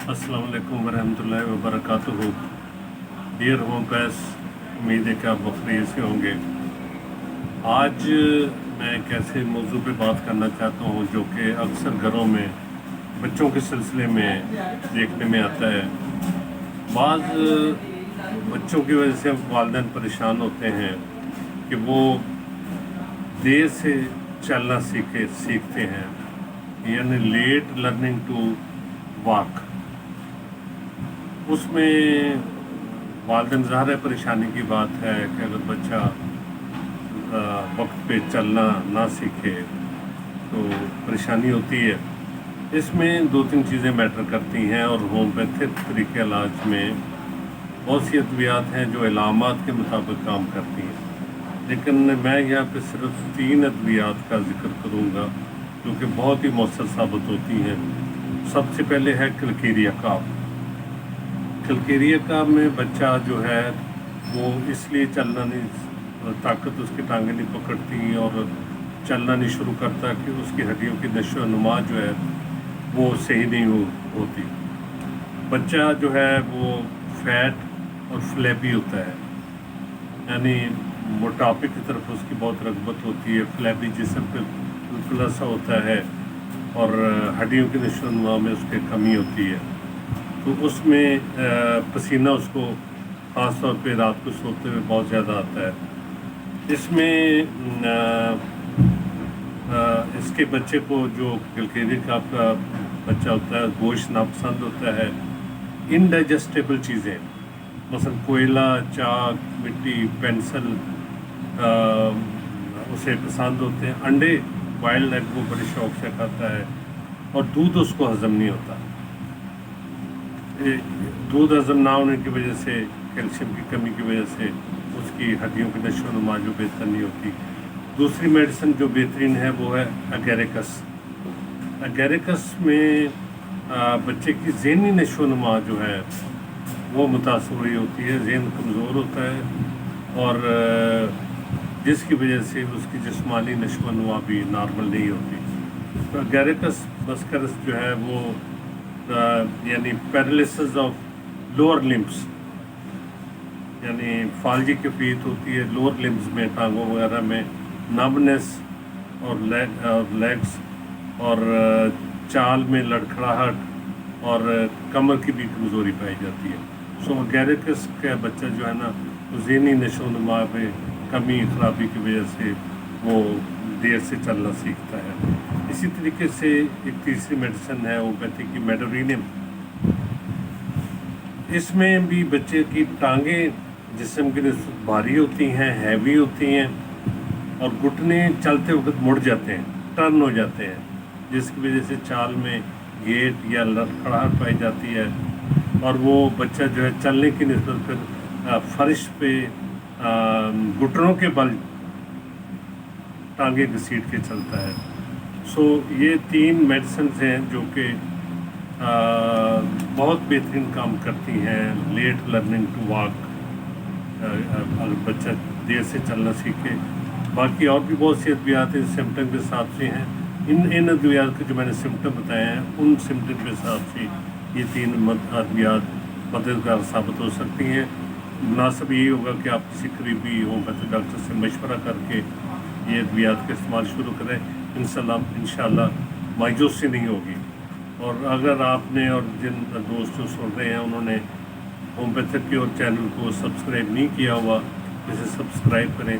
अस्सलाम वालेकुम वरहमतुल्लाहि वबरकातुहू। डियर होम पैस, उम्मीद है कि आप बखैर से होंगे। आज मैं एक ऐसे मौजू पे बात करना चाहता हूँ जो कि अक्सर घरों में बच्चों के सिलसिले में देखने में आता है। बाज़ बच्चों की वजह से वालिदैन परेशान होते हैं कि वो देर से चलना सीखते हैं, यानी लेट लर्निंग टू वॉक। उसमें वालिदैन ज़ाहिर है परेशानी की बात है कि अगर बच्चा वक्त पे चलना ना सीखे तो परेशानी होती है। इसमें दो तीन चीज़ें मैटर करती हैं और होम्योपैथिक तरीके इलाज में बहुत सी अद्वियात हैं जो इलामात के मुताबिक काम करती हैं, लेकिन मैं यहाँ पे सिर्फ 3 अद्वियात का जिक्र करूँगा जो कि बहुत ही मौसर साबित होती हैं। सबसे पहले है कलकेरिया काफ। कलकेरिया काफ में बच्चा जो है वो इसलिए चलना नहीं, ताकत उसकी टांगें नहीं पकड़ती और चलना नहीं शुरू करता कि उसकी हड्डियों की नशो नुमा जो है वो सही नहीं होती। बच्चा जो है वो फैट और फ्लैपी होता है, यानी मोटापे की तरफ उसकी बहुत रगबत होती है। फ्लैपी जिस्म पे बिल्कुल ऐसा होता है और हड्डियों की नशो नुमा में उसकी कमी होती है, तो उसमें पसीना उसको ख़ास तौर पे रात को सोते हुए बहुत ज़्यादा आता है। इसमें इसके बच्चे को जो कलकेरिया काफ का बच्चा होता है गोश्त नापसंद होता है। इनडाइजेस्टेबल चीज़ें मसलन कोयला, चाक, मिट्टी, पेंसिल उसे पसंद होते हैं। अंडे, वाइल्ड एग वो बड़े शौक़ से खाता है और दूध उसको हज़म नहीं होता। दूध हज़म ना होने की वजह से, कैल्शियम की कमी की वजह से उसकी हड्डियों की नशो नुमा जो बेहतर नहीं होती। दूसरी मेडिसिन जो बेहतरीन है वो है एगेरिकस। एगेरिकस में बच्चे की ज़हनी नशो नुमा जो है वो मुतासर हुई होती है, ज़हन कमज़ोर होता है और जिसकी वजह से उसकी जिस्मानी नशो नुमा भी नॉर्मल नहीं होती। तो एगेरिकस मस्करस जो है वो यानी पैरालिसिस ऑफ लोअर लिम्स, यानी फालजी कैफियत होती है लोअर लिम्स में, टांगों वगैरह में नमनेस और लेग्स और चाल में लड़खड़ाहट और कमर की भी कमज़ोरी पाई जाती है। सो एगेरिकस का बच्चा जो है ना वो ज़हनी नशो नुमा में कमी खराबी की वजह से वो देर से चलना सीखता है। इसी तरीके से एक तीसरी मेडिसिन है होम्योपैथी की मेडोरिनियम। इसमें भी बच्चे की टांगें जिस्म के लिए भारी होती हैं, हैवी होती हैं और घुटने चलते वक्त मुड़ जाते हैं, टर्न हो जाते हैं, जिसकी वजह से चाल में गेट या लड़खड़ाहट पाई जाती है और वो बच्चा जो है चलने की निस्बत फिर फर्श पे घुटनों के बल टांगे घसीट के चलता है। सो ये 3 मेडिसिन हैं जो कि बहुत बेहतरीन काम करती हैं लेट लर्निंग टू वॉक, अगर बच्चा देर से चलना सीखे। बाकी और भी बहुत सी अद्वियात हैं सिम्टम के हिसाब से हैं। इन अद्वियात के जो मैंने सिम्टम बताए हैं उन सिम्टम के हिसाब से ये 3 अद्वियात मददगार साबित हो सकती हैं। मुनासिब यही होगा कि आप किसी करीबी होम्योपैथिक डॉक्टर से मशवरा करके ये अद्वियात का इस्तेमाल शुरू करें। इंशाअल्लाह मायूसी नहीं होगी। और अगर आपने और जिन दोस्तों सुन रहे हैं उन्होंने होम्योपैथिक के और चैनल को सब्सक्राइब नहीं किया हुआ, इसे सब्सक्राइब करें